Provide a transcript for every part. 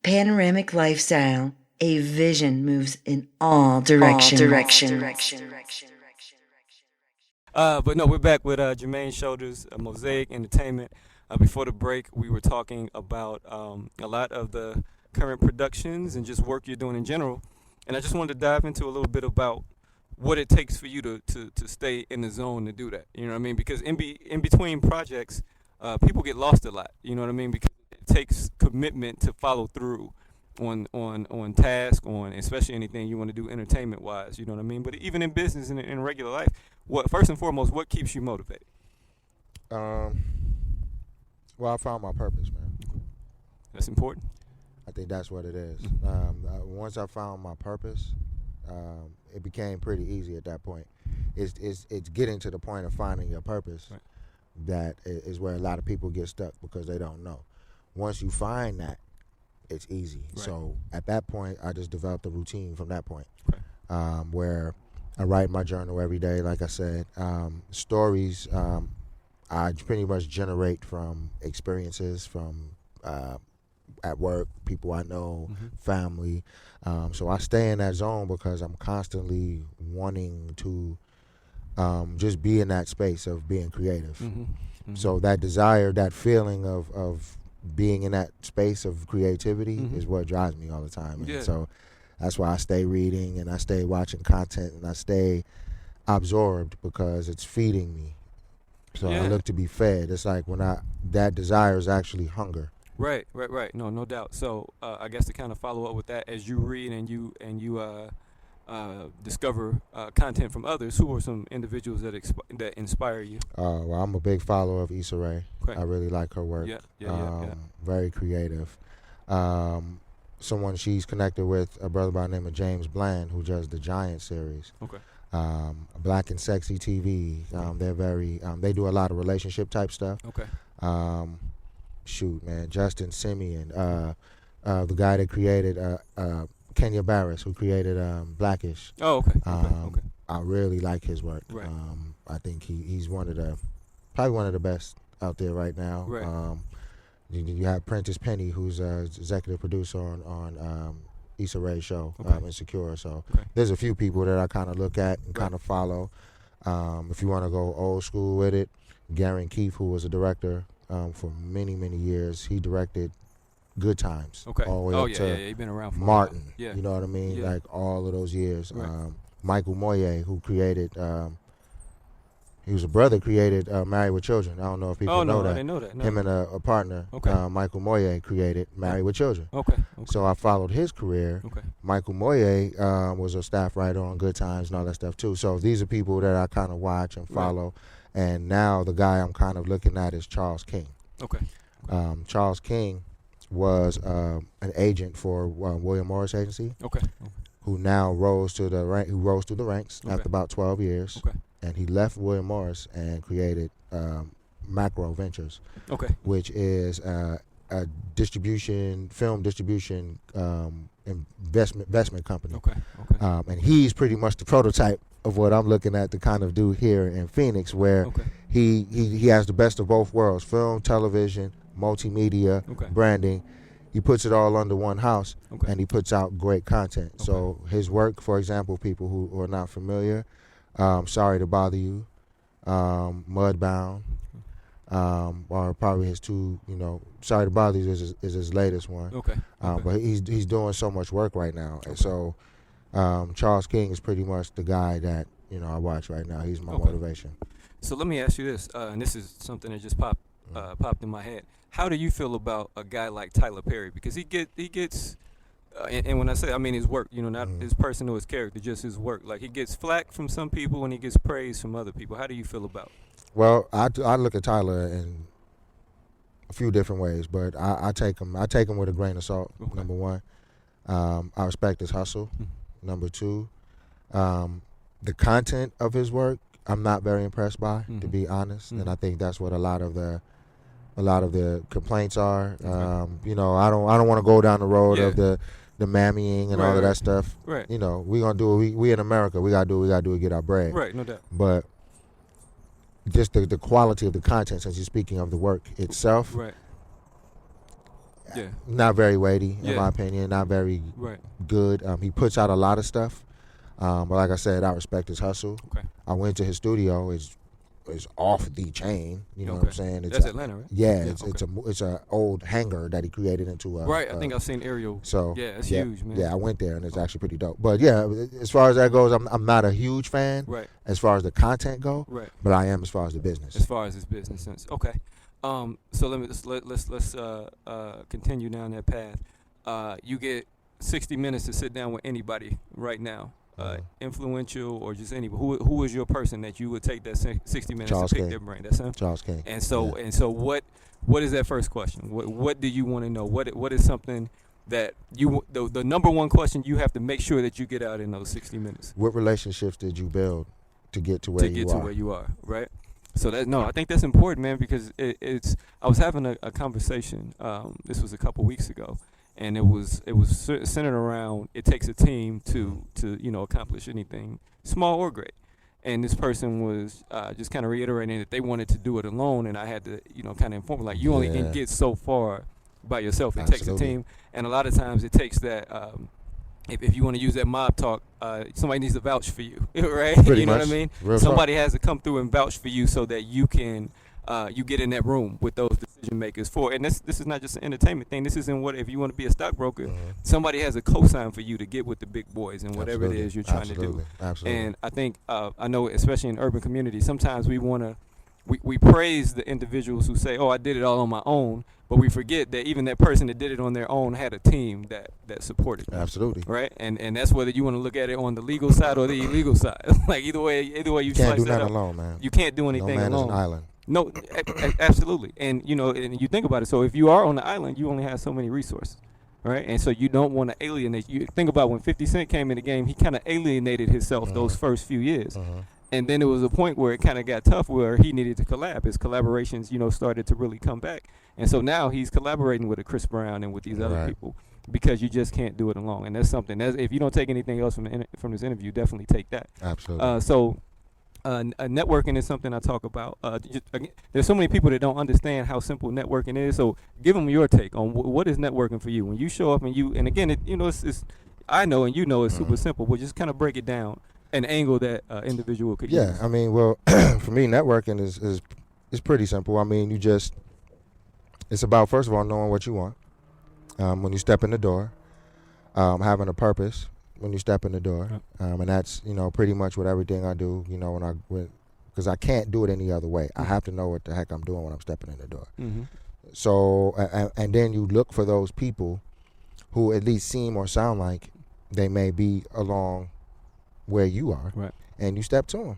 Panoramic lifestyle. A vision moves in all directions. But no, we're back with Jermaine Shoulders, Mosaic Entertainment. Before the break, we were talking about a lot of the current productions and just work you're doing in general. And I just wanted to dive into a little bit about what it takes for you to stay in the zone to do that. You know what I mean? Because in between projects, people get lost a lot. You know what I mean? Because it takes commitment to follow through on task, on especially anything you want to do entertainment wise. You know what I mean? But even in business and in regular life, what first and foremost, what keeps you motivated? Um, well, I found my purpose, man. That's important. I think that's what it is. Mhm. Once I found my purpose, it became pretty easy at that point. It's getting to the point of finding your purpose Right. that is where a lot of people get stuck because they don't know. Once you find that, it's easy. Right. So at that point, I just developed a routine from that point, Okay. where I write my journal every day. Like I said, stories I pretty much generate from experiences from at work, people I know, family. So I stay in that zone because I'm constantly wanting to just be in that space of being creative. So that desire, that feeling of being in that space of creativity is what drives me all the time. Yeah. And so that's why I stay reading and I stay watching content and I stay absorbed because it's feeding me. So Yeah. I look to be fed. It's like that desire is actually hunger. Right. No doubt. So I guess to kind of follow up with that, as you read and you discover content from others, who are some individuals that inspire you? Well, I'm a big follower of Issa Rae. Okay. I really like her work. Yeah. Very creative. Someone she's connected with, a brother by the name of James Bland, who does the Giant series. Okay. Black and Sexy TV. They're very. They do a lot of relationship type stuff. Okay. Shoot, man, Justin Simeon, the guy that created Kenya Barris, who created Blackish. Oh, okay. I really like his work. Right. I think he's probably one of the best out there right now. Right. You have Prentice Penny, who's executive producer on Issa Rae's show, Okay. Insecure. So Okay. there's a few people that I kind of look at and kind of follow. If you want to go old school with it, Garen Keefe, who was a director for many, many years, he directed Good Times. Okay. All the way up to You've been around for Martin. A while. Yeah. You know what I mean? Yeah. Like all of those years. Right. Michael Moye, who created, he was a brother, created Married with Children. I don't know if people know that. I didn't know that. No. Him and a partner, Okay. Michael Moye, created Married with Children. Okay. So I followed his career. Okay. Michael Moye was a staff writer on Good Times and all that stuff too. So these are people that I kind of watch and follow. Right. And now the guy I'm kind of looking at is Charles King. Okay. Charles King was an agent for William Morris Agency. Okay. Who now rose through the ranks Okay. after about 12 years. Okay. And he left William Morris and created Macro Ventures. Okay. Which is a film distribution investment company. Okay. And he's pretty much the prototype of what I'm looking at to kind of do here in Phoenix, where Okay. he has the best of both worlds: film, television, multimedia, Okay. branding. He puts it all under one house, Okay. and he puts out great content. Okay. So his work, for example, people who are not familiar, Sorry to Bother You, Mudbound, are probably his two. Sorry to Bother You is his latest one. Okay. But he's doing so much work right now, and so Charles King is pretty much the guy that I watch right now. He's my motivation. So let me ask you this, and this is something that just popped in my head. How do you feel about a guy like Tyler Perry? Because he gets, and when I say, I mean his work, not his person or his character, just his work. Like he gets flack from some people and he gets praise from other people. How do you feel about it? Well, I look at Tyler in a few different ways, but I take him with a grain of salt. Okay. Number one, I respect his hustle. Number two, the content of his work I'm not very impressed by, to be honest, and I think that's what a lot of the complaints are. Okay. I don't want to go down the road Yeah. of the mammying and all of that stuff. Right. We gonna do it. We in America. We gotta do what we gotta do to get our bread. Right. No doubt. But just the quality of the content, since you're speaking of the work itself, Right. Yeah. not very weighty in Yeah. my opinion, not very Right. good. He puts out a lot of stuff, but like I said, I respect his hustle. Okay. I went to his studio. It's off the chain. You know what I'm saying? That's Atlanta, right? Yeah, Yeah, it's a old hangar that he created into a. Right. I think I've seen aerial. So yeah, it's huge, man. Yeah, I went there and it's actually pretty dope. But yeah, as far as that goes, I'm not a huge fan. Right. As far as the content go. Right. But I am as far as the business. As far as his business sense. Okay. So let's continue down that path. You get 60 minutes to sit down with anybody right now. Influential or just anybody. Who is your person that you would take that 60 minutes Charles to pick King. their brain? That's him. Charles King. And so what is that first question? What do you want to know? What is something that the number one question you have to make sure that you get out in those 60 minutes? What relationships did you build to get to where you are? Right? So I think that's important, man, because I was having a conversation. This was a couple weeks ago, and it was centered around it takes a team to accomplish anything, small or great. And this person was just kind of reiterating that they wanted to do it alone, and I had to kind of inform them, like, you only can get so far by yourself. It takes a team, and a lot of times it takes that. If you want to use that mob talk, somebody needs to vouch for you, right? Pretty You know much. what I mean? Real Somebody has to come through and vouch for you so that you can you get in that room with those decision makers and this is not just an entertainment thing. This is if you want to be a stockbroker, somebody has a cosign for you to get with the big boys and whatever it is you're trying to do. Absolutely. And I think I know, especially in urban communities, sometimes we praise the individuals who say, "Oh, I did it all on my own," but we forget that even that person that did it on their own had a team that supported them. Absolutely. Right? And that's whether you want to look at it on the legal side or the illegal side. Like either way you can't slice do that nothing up, alone, man. you can't do anything no man alone. is an island. No, absolutely. And and you think about it. So if you are on the island, you only have so many resources, right? And so you don't want to alienate. You think about when 50 Cent came in the game, he kind of alienated himself those first few years. And then there was a point where it kind of got tough where he needed to collab. His collaborations, started to really come back. And so now he's collaborating with a Chris Brown and with these other people because you just can't do it alone. And that's something. If you don't take anything else from this interview, definitely take that. Absolutely. Networking is something I talk about. Again, there's so many people that don't understand how simple networking is. So give them your take on what is networking for you. When you show up and again, it's I know and it's super simple, but just kind of break it down. An angle that individual could use. Yeah, I mean, well, for me, networking is pretty simple. I mean, it's about, first of all, knowing what you want when you step in the door, having a purpose when you step in the door, and that's pretty much what everything I do. Because I can't do it any other way. I have to know what the heck I'm doing when I'm stepping in the door. So, and then you look for those people who at least seem or sound like they may be along where you are, and you step to them.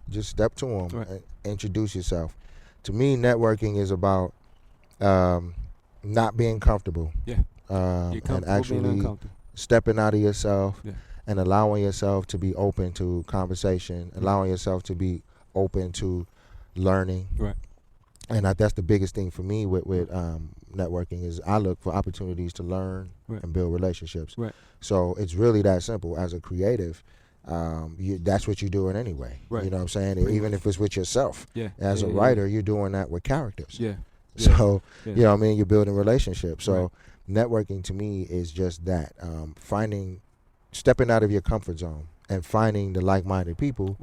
Just step to them and introduce yourself. To me, networking is about not being comfortable. And actually stepping out of yourself and allowing yourself to be open to conversation, allowing yourself to be open to learning. And that's the biggest thing for me with networking is I look for opportunities to learn and build relationships. So it's really that simple. As a creative, that's what you're doing anyway. You know what I'm saying? Even if it's with yourself. As a writer, you're doing that with characters. So, you know what I mean? You're building relationships. So networking to me is just that. Stepping out of your comfort zone and finding the like-minded people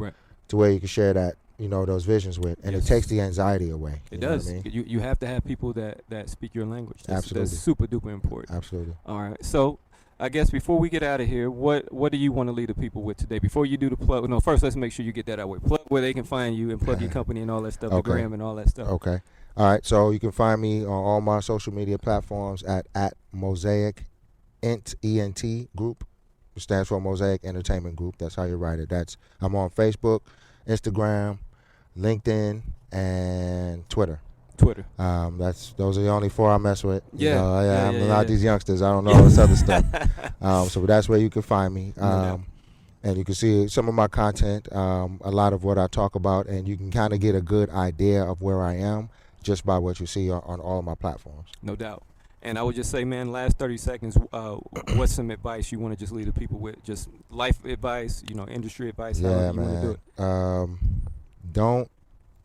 to where you can share that, those visions with. And it takes the anxiety away. It does. I mean? You have to have people that speak your language. Absolutely. That's super duper important. Absolutely. All right. So I guess before we get out of here, what do you want to leave the people with today? Before you do the plug, no, first let's make sure you get that out way. Plug where they can find you and plug your company and all that stuff, the gram and all that stuff. Okay. All right. So you can find me on all my social media platforms at Mosaic ENT Group. It stands for Mosaic Entertainment Group. That's how you write it. I'm on Facebook, Instagram, LinkedIn, and Twitter. Those are the only 4 I mess with. I'm not these youngsters. I don't know all this other stuff. So that's where you can find me. And you can see some of my content, a lot of what I talk about, and you can kind of get a good idea of where I am just by what you see on all of my platforms. No doubt. And I would just say, man, last 30 seconds, what's some advice you want to just leave the people with? Just life advice, industry advice, however you want to do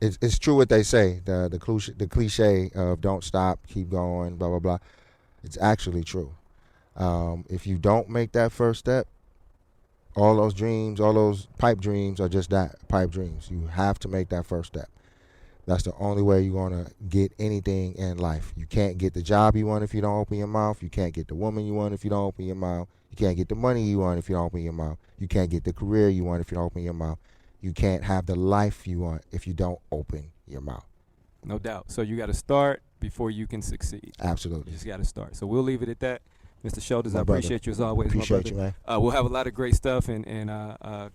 it. It's true what they say, the cliche of don't stop, keep going, blah, blah, blah. It's actually true. If you don't make that first step, all those dreams, all those pipe dreams are just that, pipe dreams. You have to make that first step. That's the only way you're going to get anything in life. You can't get the job you want if you don't open your mouth. You can't get the woman you want if you don't open your mouth. You can't get the money you want if you don't open your mouth. You can't get the career you want if you don't open your mouth. You can't have the life you want if you don't open your mouth. No doubt. So you got to start before you can succeed. Absolutely. You just got to start. So we'll leave it at that. Mr. Shoulders, My I brother. appreciate you as always, Appreciate my you, brother. man. We'll have a lot of great stuff and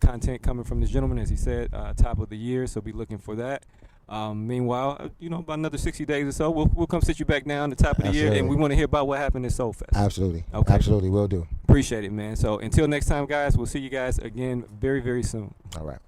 content coming from this gentleman, as he said, top of the year. So be looking for that. Meanwhile, about another 60 days or so, we'll come sit you back down the top of the year, and we want to hear about what happened at Soul Fest. Absolutely. Okay. Absolutely, will do. Appreciate it, man. So until next time, guys, we'll see you guys again very, very soon. All right.